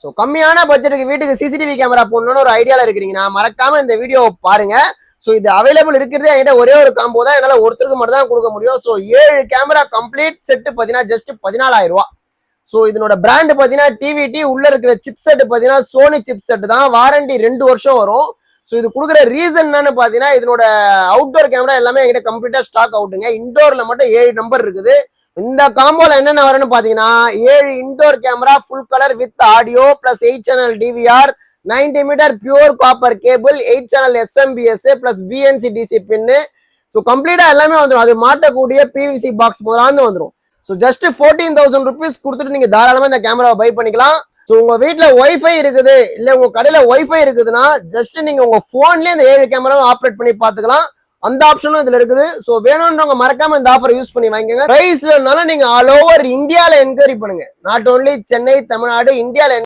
So கம்மியான பட்ஜெட்டுக்கு வீட்டுக்கு சிசிடிவி கேமரா போடணும்னு ஒரு ஐடியால இருக்கிறீங்கன்னா மறக்காம இந்த வீடியோ பாருங்க. ஸோ இது அவைலபிள் இருக்கிறதே என்கிட்ட ஒரே ஒரு காம்போ தான், என்னால் ஒருத்தருக்கு மட்டும் தான் கொடுக்க முடியும். ஸோ 7 கேமரா கம்ப்ளீட் செட்டு பார்த்தீங்கன்னா ஜஸ்ட் 14,000 ரூபா. ஸோ இதனோட பிராண்ட் பார்த்தீங்கன்னா டிவிடி, உள்ள இருக்கிற சிப் செட் பார்த்தீங்கன்னா சோனி சிப் செட் தான். வாரண்டி 2 வருஷம் வரும். ஸோ இது கொடுக்குற ரீசன் என்னன்னு பார்த்தீங்கன்னா இதனோட அவுட்டோர் கேமரா எல்லாமே என்கிட்ட கம்ப்ளீட்டா ஸ்டாக் அவுட்டுங்க. இன்டோர்ல மட்டும் 7 நம்பர் இருக்குது. இந்த காம்போல என்னென்ன வரும்னு பாத்தீங்கன்னா 7 indoor camera full colour with audio plus 8 channel DVR, 90 metre pure copper cable, 8 channel SMBS plus BNC DC pin. So கம்ப்ளீட்டா எல்லாமே வந்துடும். அது மாட்டக்கூடிய PVC பாக்ஸ் முதலாந்து வந்துடும். ஸோ ஜஸ்ட் 14,000 ருபீஸ் கொடுத்துட்டு நீங்க தாராளமா இந்த கேமராவை பை பண்ணிக்கலாம். ஸோ உங்க வீட்டுல ஒய்ஃபை இருக்குது இல்ல உங்க கடையில ஒய்ஃபை இருக்குதுன்னா ஜஸ்ட் நீங்க உங்க போன்லயே இந்த 7 கேமராவை ஆப்ரேட் பண்ணி பாத்துக்கலாம். அந்த ஆப்ஷனும் இதுல இருக்குது. சோ வேணும்ன்றவங்க மறக்காம இந்த ஆஃபர் யூஸ் பண்ணி வாங்கிக்கோங்க. பிரைஸ்லனாலும் நீங்க ஆல் ஓவர் இந்தியால என்கொயரி பண்ணுங்க. நாட் ஓன்லி சென்னை, தமிழ்நாடு, இந்தியால